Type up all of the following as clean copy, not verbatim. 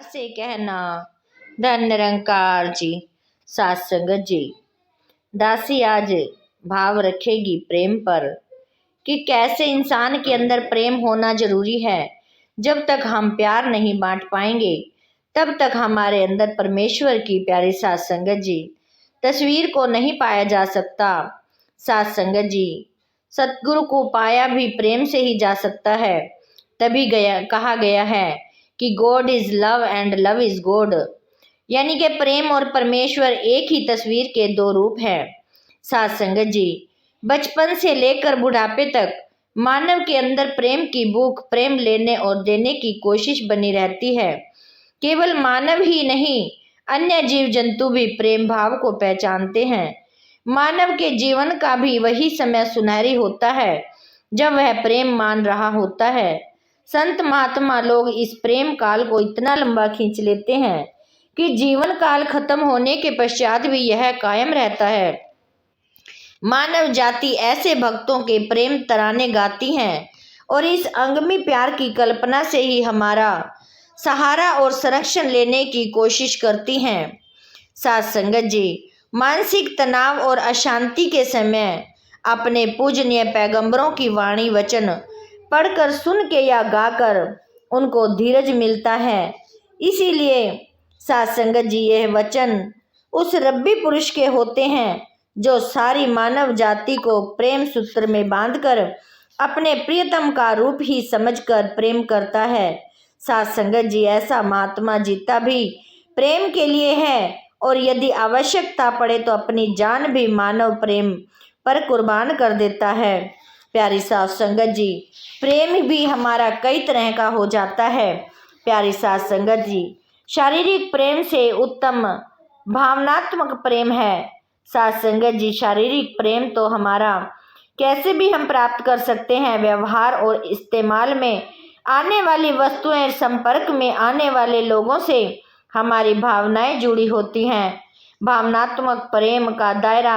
से कहना। धन निरंकार जी। सात संगत जी। दासी आज भाव रखेगी प्रेम पर कि कैसे इंसान के अंदर प्रेम होना जरूरी है। जब तक हम प्यार नहीं बांट पाएंगे तब तक हमारे अंदर परमेश्वर की प्यारी सात संगत जी तस्वीर को नहीं पाया जा सकता। सात संगत जी, सतगुरु को पाया भी प्रेम से ही जा सकता है। तभी कहा गया है कि God is love and love is God, यानी कि प्रेम और परमेश्वर एक ही तस्वीर के दो रूप हैं। सात संगत जी, बचपन से लेकर बुढ़ापे तक मानव के अंदर प्रेम की भूख, प्रेम लेने और देने की कोशिश बनी रहती है। केवल मानव ही नहीं, अन्य जीव जंतु भी प्रेम भाव को पहचानते हैं। मानव के जीवन का भी वही समय सुनहरी होता है जब वह प्रेम मान रहा होता है। संत महात्मा लोग इस प्रेम काल को इतना लंबा खींच लेते हैं कि जीवन काल खत्म होने के पश्चात भी यह कायम रहता है। मानव जाति ऐसे भक्तों के प्रेम तराने गाती है और इस अंगमी प्यार की कल्पना से ही हमारा सहारा और संरक्षण लेने की कोशिश करती हैं। सात संगत जी, मानसिक तनाव और अशांति के समय अपने पूजनीय पैगंबरों की वाणी वचन पढ़कर, सुन के या गाकर उनको धीरज मिलता है। इसीलिए सात संगत जी, यह वचन उस रब्बी पुरुष के होते हैं जो सारी मानव जाति को प्रेम सूत्र में बांधकर अपने प्रियतम का रूप ही समझकर प्रेम करता है। सात संगत जी, ऐसा महात्मा जीता भी प्रेम के लिए है और यदि आवश्यकता पड़े तो अपनी जान भी मानव प्रेम पर कुर्बान कर देता है। प्यारी सात संगत जी, प्रेम भी हमारा कई तरह का हो जाता है। प्यारी सात संगत जी, शारीरिक प्रेम से उत्तम भावनात्मक प्रेम है। सात संगत जी, शारीरिक प्रेम तो हमारा कैसे भी हम प्राप्त कर सकते हैं। व्यवहार और इस्तेमाल में आने वाली वस्तुएं, संपर्क में आने वाले लोगों से हमारी भावनाएं जुड़ी होती हैं। भावनात्मक प्रेम का दायरा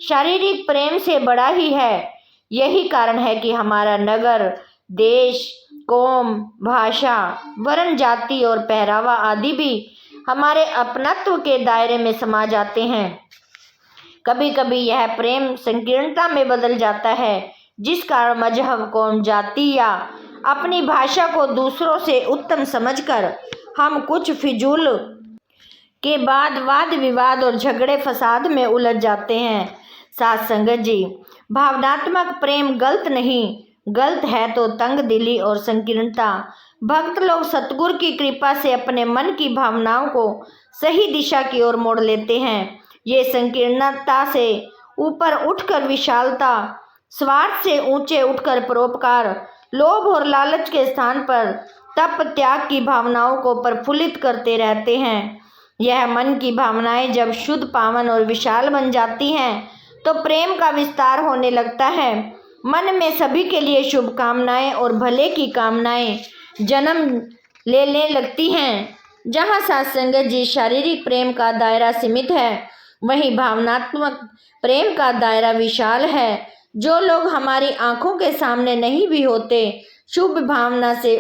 शारीरिक प्रेम से बड़ा ही है। यही कारण है कि हमारा नगर, देश, कौम, भाषा, वर्ण, जाति और पहरावा आदि भी हमारे अपनत्व के दायरे में समा जाते हैं। कभी कभी यह प्रेम संकीर्णता में बदल जाता है, जिस कारण मजहब, कौम, जाति या अपनी भाषा को दूसरों से उत्तम समझकर हम कुछ फिजूल के बाद वाद विवाद और झगड़े फसाद में उलझ जाते हैं। सात संगत जी, भावनात्मक प्रेम गलत नहीं, गलत है तो तंग दिली और संकीर्णता। भक्त लोग सतगुरु की कृपा से अपने मन की भावनाओं को सही दिशा की ओर मोड़ लेते हैं। ये संकीर्णता से ऊपर उठकर विशालता, स्वार्थ से ऊंचे उठकर परोपकार, लोभ और लालच के स्थान पर तप त्याग की भावनाओं को प्रफुल्लित करते रहते हैं। यह मन की भावनाएं जब शुद्ध, पावन और विशाल बन जाती हैं तो प्रेम का विस्तार होने लगता है। मन में सभी के लिए शुभकामनाएं और भले की कामनाएं जन्म लेने लगती हैं। जहाँ सात संगत जी शारीरिक प्रेम का दायरा सीमित है, वहीं भावनात्मक प्रेम का दायरा विशाल है। जो लोग हमारी आंखों के सामने नहीं भी होते, शुभ भावना से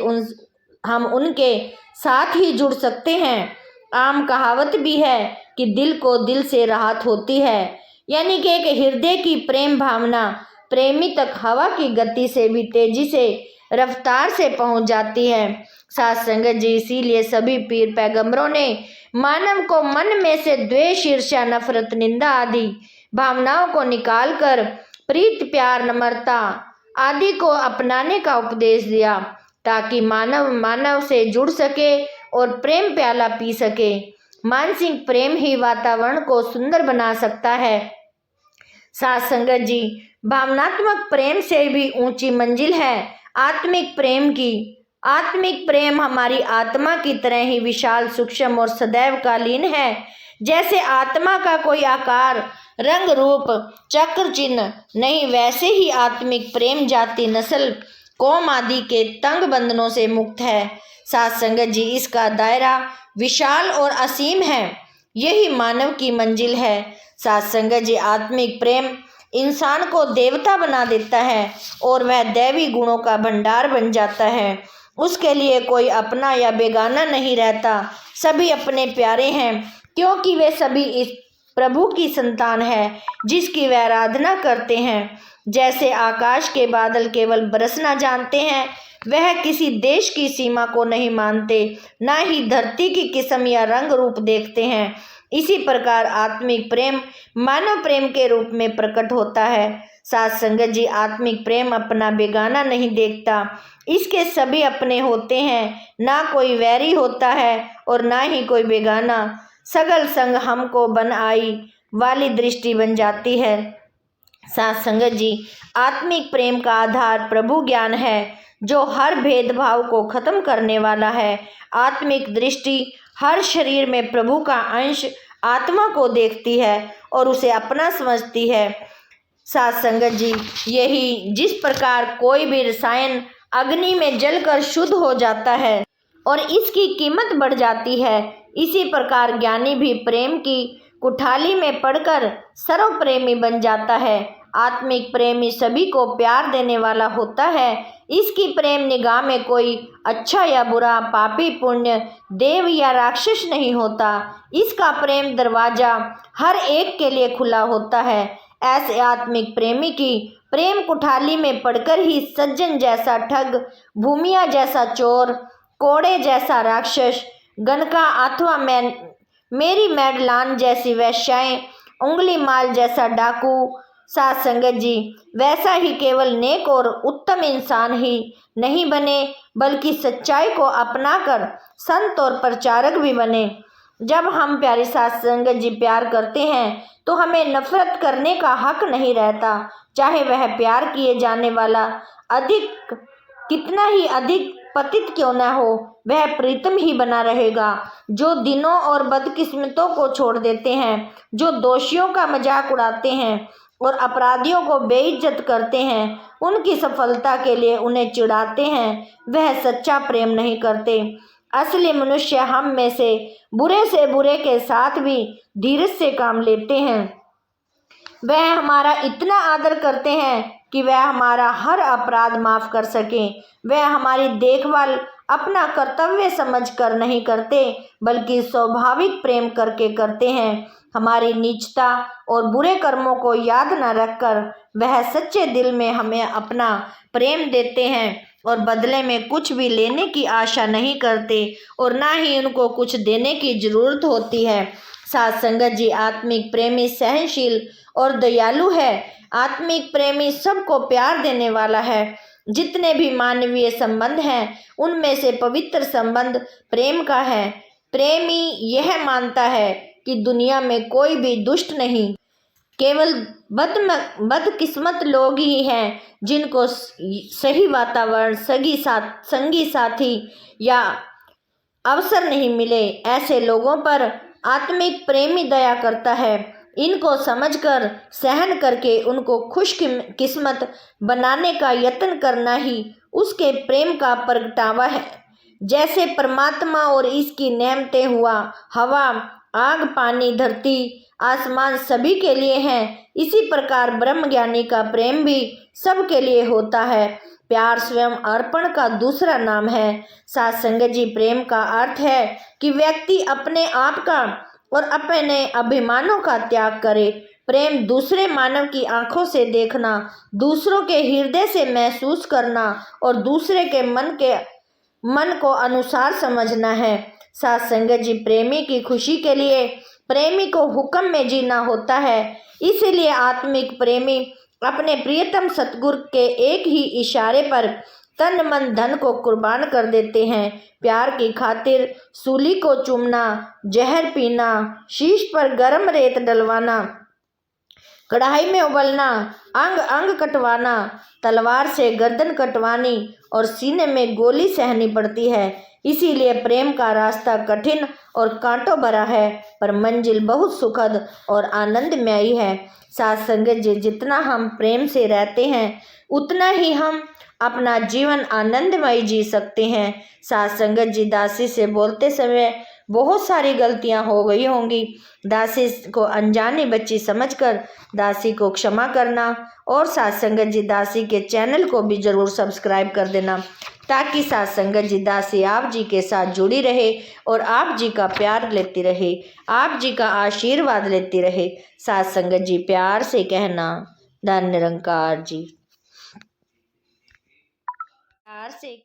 हम उनके साथ ही जुड़ सकते हैं। आम कहावत भी है कि दिल को दिल से राहत होती है, यानी कि एक हृदय की प्रेम भावना प्रेमी तक हवा की गति से भी तेजी से, रफ्तार से पहुंच जाती है। सात संगत जी, इसीलिए सभी पीर पैगंबरों ने मानव को मन में से द्वेष, ईर्ष्या, नफरत, निंदा आदि भावनाओं को निकालकर प्रीत, प्यार, नम्रता आदि को अपनाने का उपदेश दिया, ताकि मानव से जुड़ सके और प्रेम प्याला पी सके। मानसिक प्रेम ही वातावरण को सुंदर बना सकता है। सात संगत जी, भावनात्मक प्रेम से भी ऊंची मंजिल है आत्मिक प्रेम की। आत्मिक प्रेम हमारी आत्मा की तरह ही विशाल, सूक्ष्म और सदैव कालीन है। जैसे आत्मा का कोई आकार, रंग, रूप, चक्र चिन्ह नहीं, वैसे ही आत्मिक प्रेम जाति, नस्ल, कौम आदि के तंग बंधनों से मुक्त है। सात संगत जी, इसका दायरा विशाल और असीम है। यही मानव की मंजिल है। सात संगत जी, आत्मिक प्रेम इंसान को देवता बना देता है और वह दैवी गुणों का भंडार बन जाता है। उसके लिए कोई अपना या बेगाना नहीं रहता। सभी अपने प्यारे हैं, क्योंकि वे सभी इस प्रभु की संतान है जिसकी वे आराधना करते हैं। जैसे आकाश के बादल केवल बरसना जानते हैं, वह किसी देश की सीमा को नहीं मानते, न ही धरती की किस्म या रंग रूप देखते हैं, इसी प्रकार आत्मिक प्रेम मानव प्रेम के रूप में प्रकट होता है। साथ संगत जी, आत्मिक प्रेम अपना बेगाना नहीं देखता, इसके सभी अपने होते हैं, ना कोई वैरी होता है और ना ही कोई बेगाना। सगल संग हमको बन आई वाली दृष्टि बन जाती है। साथ संगत जी, आत्मिक प्रेम का आधार प्रभु ज्ञान है, जो हर भेदभाव को खत्म करने वाला है। आत्मिक दृष्टि हर शरीर में प्रभु का अंश आत्मा को देखती है और उसे अपना समझती है। साथ संगत जी, यही जिस प्रकार कोई भी रसायन अग्नि में जलकर शुद्ध हो जाता है और इसकी कीमत बढ़ जाती है, इसी प्रकार ज्ञानी भी प्रेम की कुठाली में पड़कर सर्वप्रेमी बन जाता है। आत्मिक प्रेमी सभी को प्यार देने वाला होता है। इसकी प्रेम निगाह में कोई अच्छा या बुरा, पापी पुण्य, देव या राक्षस नहीं होता। इसका प्रेम दरवाजा हर एक के लिए खुला होता है। ऐसे आत्मिक प्रेमी की प्रेम कुठाली में पड़कर ही सज्जन जैसा ठग, भूमिया जैसा चोर, कोड़े जैसा राक्षस, गनका अथवा मेरी मैडलान जैसी वैश्याएं, उंगली माल जैसा डाकू, साथ संगत जी, वैसा ही केवल नेक और उत्तम इंसान ही नहीं बने, बल्कि सच्चाई को अपनाकर संत और प्रचारक भी बने। जब हम प्यारी साथ संगत जी प्यार करते हैं तो हमें नफरत करने का हक नहीं रहता, चाहे वह प्यार किए जाने वाला अधिक कितना ही अधिक पतित क्यों न हो, वह प्रीतम ही बना रहेगा। जो दिनों और बदकिस्मतों को छोड़ देते हैं, जो दोषियों का मजाक उड़ाते हैं और अपराधियों को बेइज्जत करते हैं, उनकी सफलता के लिए उन्हें चिढ़ाते हैं, वह सच्चा प्रेम नहीं करते। असली मनुष्य हम में से बुरे के साथ भी धीरज से काम लेते हैं। वह हमारा इतना आदर करते हैं कि वह हमारा हर अपराध माफ कर सकें। वह हमारी देखभाल अपना कर्तव्य समझकर नहीं करते, बल्कि स्वाभाविक प्रेम करके करते हैं। हमारी नीचता और बुरे कर्मों को याद न रखकर वह सच्चे दिल में हमें अपना प्रेम देते हैं और बदले में कुछ भी लेने की आशा नहीं करते और ना ही उनको कुछ देने की जरूरत होती है। साथ संगत जी, आत्मिक प्रेमी सहनशील और दयालु है। आत्मिक प्रेमी सबको प्यार देने वाला है। जितने भी मानवीय संबंध हैं, उनमें से पवित्र संबंध प्रेम का है। प्रेमी यह मानता है कि दुनिया में कोई भी दुष्ट नहीं, केवल बदकिस्मत लोग ही हैं जिनको सही वातावरण, संगी साथी या अवसर नहीं मिले। ऐसे लोगों पर आत्मिक प्रेमी दया करता है। इनको समझकर सहन करके उनको खुश किस्मत बनाने का यत्न करना ही उसके प्रेम का प्रगटावा है। जैसे परमात्मा और इसकी नेमतें हुआ, हवा, आग, पानी, धरती, आसमान सभी के लिए हैं, इसी प्रकार ब्रह्मज्ञानी का प्रेम भी सबके लिए होता है। प्यार स्वयं अर्पण का दूसरा नाम है। साथ संगत जी, प्रेम का अर्थ है कि व्यक्ति अपने आप का और अपने अभिमानों का त्याग करे। प्रेम दूसरे मानव की आंखों से देखना, दूसरों के हृदय से महसूस करना और दूसरे के मन को अनुसार समझना है। साथ संगत जी, प्रेमी की खुशी के लिए प्रेमी को हुक्म में जीना होता है। इसीलिए आत्मिक प्रेमी अपने प्रियतम सतगुरु के एक ही इशारे पर तन मन धन को कुर्बान कर देते हैं। प्यार की खातिर सूली को चूमना, जहर पीना, शीश पर गर्म रेत डलवाना, कढ़ाई में उबलना, अंग अंग कटवाना, तलवार से गर्दन कटवानी और सीने में गोली सहनी पड़ती है। इसीलिए प्रेम का रास्ता कठिन और कांटों भरा है, पर मंजिल बहुत सुखद और आनंदमयी है। साथ संगत जी, जितना हम प्रेम से रहते हैं, उतना ही हम अपना जीवन आनंदमय जी सकते हैं। साथ संगत जी, दासी से बोलते समय बहुत सारी गलतियां हो गई होंगी। दासी को अनजानी बच्ची समझकर दासी को क्षमा करना और साथ संगत जी दासी के चैनल को भी ज़रूर सब्सक्राइब कर देना, ताकि साथ संगत जी दासी आप जी के साथ जुड़ी रहे और आप जी का प्यार लेती रहे, आप जी का आशीर्वाद लेती रहे। साथ संगत जी प्यार से कहना, धन निरंकार जी। प्यार से